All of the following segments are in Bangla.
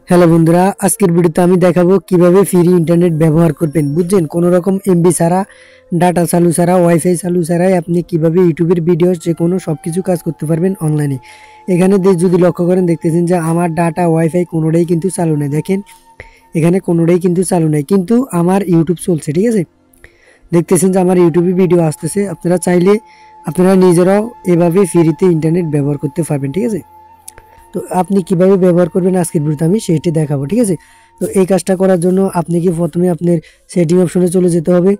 হ্যালো বন্ধুরা, আজকের ভিডিওতে আমি দেখাবো কিভাবে ফ্রি ইন্টারনেট ব্যবহার করবেন। বুঝছেন, কোনো রকম এমবি ছাড়া, ডাটা চালু ছাড়া, ওয়াইফাই চালু ছাড়াই আপনি কিভাবে ইউটিউবের ভিডিও যে কোনো সব কিছু কাজ করতে পারবেন অনলাইনে। এখানে যদি লক্ষ্য করেন দেখতেছেন যে আমার ডাটা ওয়াইফাই কোনোটাই কিন্তু চালু নেই। দেখেন এখানে কোনোটাই কিন্তু চালু নেই, কিন্তু আমার ইউটিউব চলছে। ঠিক আছে, দেখতেছেন যে আমার ইউটিউবে ভিডিও আসতেছে। আপনারা চাইলে আপনারা নিজেরাও এভাবে ফ্রিতে ইন্টারনেট ব্যবহার করতে পারবেন। ঠিক আছে, তো আপনি কিভাবে ব্যবহার করবেন আজকের ভিডিওতে আমি সেটি দেখাবো। ঠিক আছে, তো এই কাজটা করার জন্য আপনি কি প্রথমে আপনার সেটিং অপশনে চলে যেতে হবে।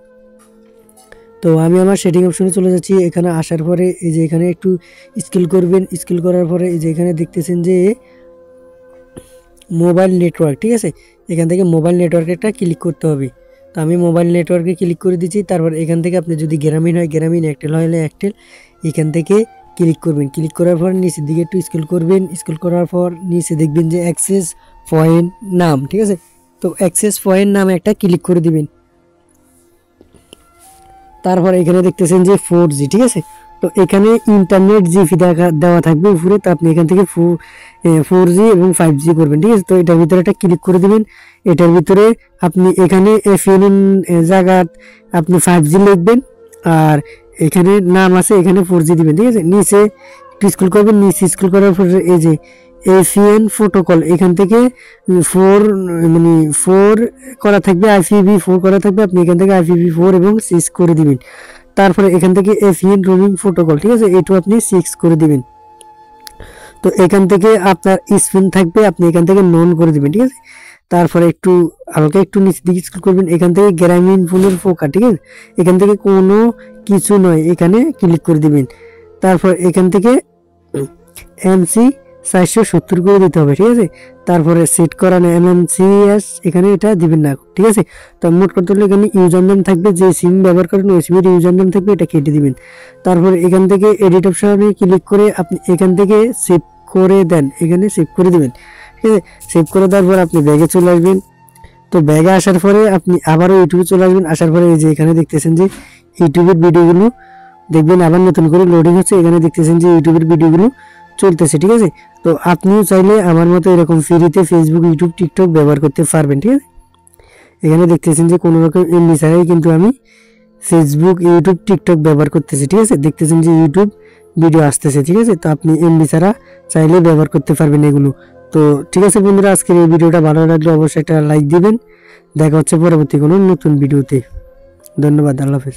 তো আমি আমার সেটিং অপশনে চলে যাচ্ছি। এখানে আসার পরে এই যে এখানে একটু স্ক্রল করবেন। স্ক্রল করার পরে এই যে এখানে দেখতেছেন যে মোবাইল নেটওয়ার্ক। ঠিক আছে, এখান থেকে মোবাইল নেটওয়ার্কটা ক্লিক করতে হবে। তো আমি মোবাইল নেটওয়ার্কে ক্লিক করে দিচ্ছি। তারপর এখান থেকে আপনি যদি গ্রামীণ হয় গ্রামীণ, এয়ারটেল হলে এয়ারটেল, এখান থেকে ক্লিক করবেন। ক্লিক করার পর নিচের দিকে একটু স্ক্রল করবেন। স্ক্রল করার পর নিচে দেখবেন যে অ্যাক্সেস পয়েন্ট নাম। ঠিক আছে, তো অ্যাক্সেস পয়েন্ট নামে একটা ক্লিক করে দিবেন। তারপর এখানে দেখতেছেন যে 4G। ঠিক আছে, তো এখানে ইন্টারনেট জিবি দেওয়া থাকবে উপরে। তো আপনি এখান থেকে 4G এবং 5G করবেন। ঠিক আছে, তো এটার ভিতরে একটা ক্লিক করে দিবেন। এটার ভিতরে আপনি এখানে এফএন জায়গা আপনি 5G লিখবেন, আর এখানে নাম আছে এখানে 4G দিবেন। ঠিক আছে, নিচে স্ক্রল করবেন। নিচে স্ক্রল করার পর এই যে এফএন প্রোটোকল, এখান থেকে 4 মানে 4 করা থাকবে, IPv4 করা থাকবে। আপনি এখান থেকে IPv4 এবং 6 করে দিবেন। তারপরে এখান থেকে এফএন রোমিং প্রোটোকল, ঠিক আছে, এটাও আপনি 6 করে দিবেন। তো এখান থেকে আপনার স্পিন থাকবে, আপনি এখান থেকে নন করে দিবেন। ঠিক আছে, তারপরে একটু হালকা একটু নিচে দিকে স্ক্রল করবেন। এখান থেকে গ্রামীণ ফোনের ফোকা, ঠিক আছে, এখান থেকে কোনো কিছু নয় এখানে ক্লিক করে দিবেন। তারপর এখান থেকে এমসি 470 করে দিতে হবে। ঠিক আছে, তারপরে সেট করা না MMCS এখানে এটা দিবেন না। ঠিক আছে, তো মোট করতে হলে এখানে ইউজার নেম থাকবে, যে সিম ব্যবহার করেন ওই সিমের ইউজার নেম থাকবে, এটা কেটে দিবেন। তারপর এখান থেকে এডিট অপশনে ক্লিক করে আপনি এখান থেকে সেভ করে দেন, এখানে সেভ করে দিবেন। ঠিক আছে, সেভ করে দেওয়ার পর আপনি ব্যাগে চলে আসবেন। তো ব্যাগে আসার পরে আপনি আবারও ইউটিউবে চলে আসবেন। আসার পরে এই যে এখানে দেখতেছেন যে ইউটিউবের ভিডিওগুলো দেখবেন আবার নতুন করে লোডিং হচ্ছে। এখানে দেখতেছেন যে ইউটিউবের ভিডিওগুলো চলতেছে। ঠিক আছে, তো আপনিও চাইলে আমার মতো এরকম ফ্রিতে ফেসবুক, ইউটিউব, টিকটক ব্যবহার করতে পারবেন। ঠিক আছে, এখানে দেখতেছেন যে কোনো রকম এমবি ছাড়াই কিন্তু আমি ফেসবুক, ইউটিউব, টিকটক ব্যবহার করতেছি। ঠিক আছে, দেখতেছেন যে ইউটিউব ভিডিও আসতেছে। ঠিক আছে, তো আপনি এমবি ছাড়া চাইলে ব্যবহার করতে পারবেন এগুলো। তো ঠিক আছে বন্ধুরা, আজকের এই ভিডিওটা ভালো লাগলে অবশ্যই একটা লাইক দিবেন। দেখা হচ্ছে পরবর্তী কোনো নতুন ভিডিওতে। ধন্যবাদ, আল্লাহ হাফেজ।